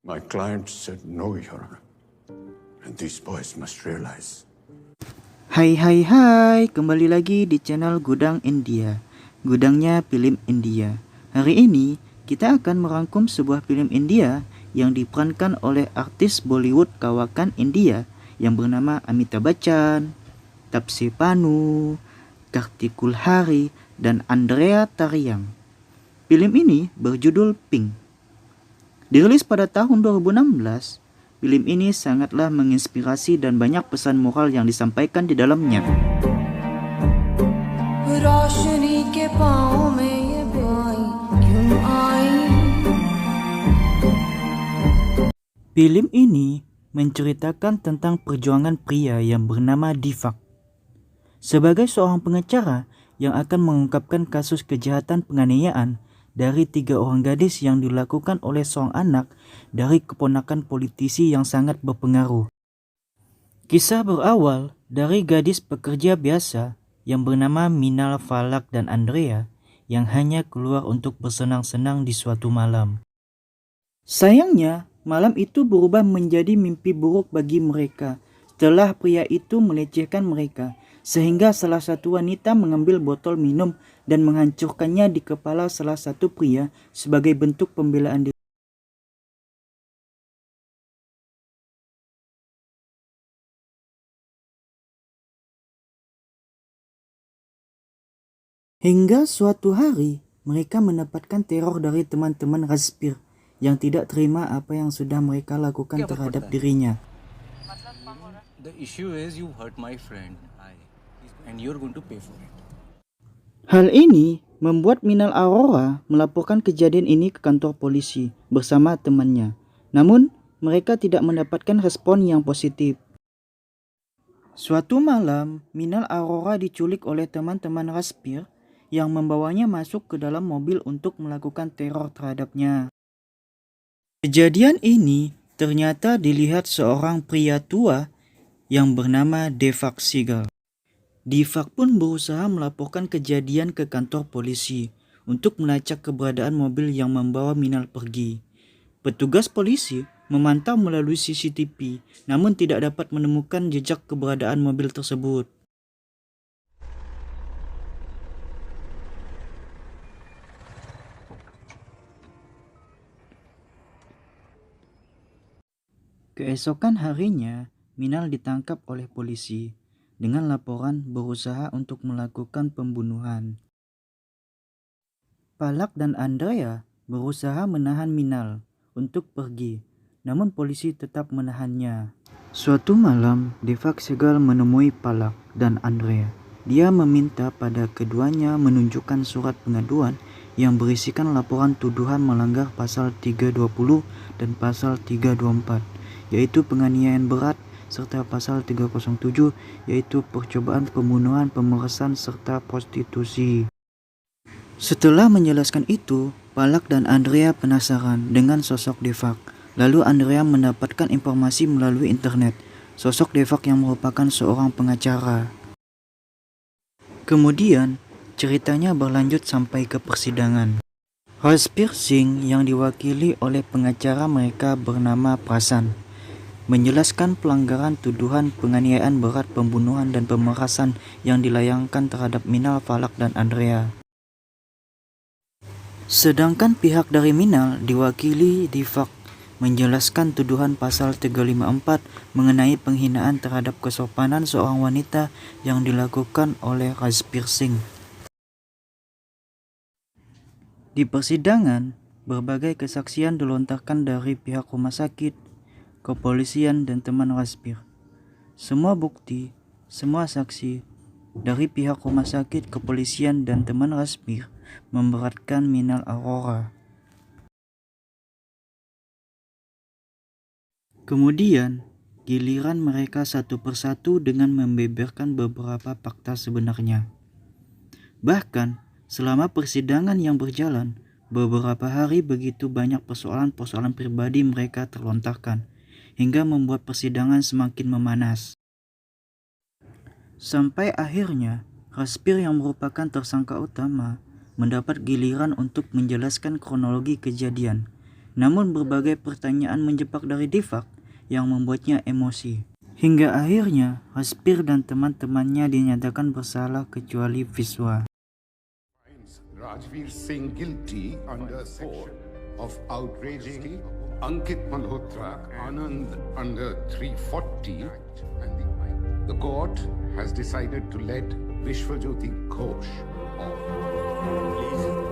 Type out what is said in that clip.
My client said no, Your Honor. And these boys must realize. Hai, kembali lagi di channel Gudang India, gudangnya film India. Hari ini kita akan merangkum sebuah film India yang diperankan oleh artis Bollywood kawakan India yang bernama Amitabh Bachchan, Taapsee Pannu, Kartikul Hari, dan Andrea Taryang. Film ini berjudul Pink. Dirilis pada tahun 2016, film ini sangatlah menginspirasi dan banyak pesan moral yang disampaikan di dalamnya. Film ini menceritakan tentang perjuangan pria yang bernama Deepak. Sebagai seorang pengacara yang akan mengungkapkan kasus kejahatan penganiayaan dari 3 orang gadis yang dilakukan oleh seorang anak dari keponakan politisi yang sangat berpengaruh. Kisah berawal dari gadis pekerja biasa yang bernama Minal, Falak, dan Andrea yang hanya keluar untuk bersenang-senang di suatu malam. Sayangnya, malam itu berubah menjadi mimpi buruk bagi mereka setelah pria itu melecehkan mereka, sehingga salah satu wanita mengambil botol minum dan menghancurkannya di kepala salah satu pria sebagai bentuk pembelaan diri. Hingga suatu hari, mereka mendapatkan teror dari teman-teman Razpir yang tidak terima apa yang sudah mereka lakukan terhadap dirinya. The issue is you hurt my friend, and you're going to pay for it. Hal ini membuat Minal Aurora melaporkan kejadian ini ke kantor polisi bersama temannya. Namun, mereka tidak mendapatkan respon yang positif. Suatu malam, Minal Aurora diculik oleh teman-teman Razpir yang membawanya masuk ke dalam mobil untuk melakukan teror terhadapnya. Kejadian ini ternyata dilihat seorang pria tua yang bernama Deepak Sehgal. Deepak pun berusaha melaporkan kejadian ke kantor polisi untuk melacak keberadaan mobil yang membawa Minal pergi. Petugas polisi memantau melalui CCTV, namun tidak dapat menemukan jejak keberadaan mobil tersebut. Keesokan harinya, Minal ditangkap oleh polisi dengan laporan berusaha untuk melakukan pembunuhan. Falak dan Andrea berusaha menahan Minal untuk pergi, namun polisi tetap menahannya. Suatu malam, Deepak Sehgal menemui Falak dan Andrea. Dia meminta pada keduanya menunjukkan surat pengaduan yang berisikan laporan tuduhan melanggar pasal 320 dan pasal 324, yaitu penganiayaan berat, serta pasal 307, yaitu percobaan pembunuhan, pemerasan, serta prostitusi. Setelah menjelaskan itu, Falak dan Andrea penasaran dengan sosok Deepak. Lalu Andrea mendapatkan informasi melalui internet, sosok Deepak yang merupakan seorang pengacara. Kemudian, ceritanya berlanjut sampai ke persidangan. Razpir Singh yang diwakili oleh pengacara mereka bernama Prasan menjelaskan pelanggaran tuduhan penganiayaan berat, pembunuhan, dan pemerasan yang dilayangkan terhadap Minal, Falak, dan Andrea. Sedangkan pihak dari Minal diwakili Deepak menjelaskan tuduhan pasal 354 mengenai penghinaan terhadap kesopanan seorang wanita yang dilakukan oleh Razpir Singh. Di persidangan, berbagai kesaksian dilontarkan dari pihak rumah sakit, kepolisian, dan teman Razpir. Semua bukti, semua saksi dari pihak rumah sakit, kepolisian, dan teman Razpir memberatkan Minal Aurora. Kemudian, giliran mereka satu persatu dengan membeberkan beberapa fakta sebenarnya. Bahkan, selama persidangan yang berjalan, beberapa hari begitu banyak persoalan-persoalan pribadi mereka terlontarkan, hingga membuat persidangan semakin memanas. Sampai akhirnya, Razpir yang merupakan tersangka utama mendapat giliran untuk menjelaskan kronologi kejadian. Namun berbagai pertanyaan menjebak dari Deepak yang membuatnya emosi. Hingga akhirnya Raspir dan teman-temannya dinyatakan bersalah kecuali Viswa. Rajveer Singh guilty under section of outraging Ankit Malhotra, Anand under 340, and the court has decided to let Vishwajyoti Ghosh off.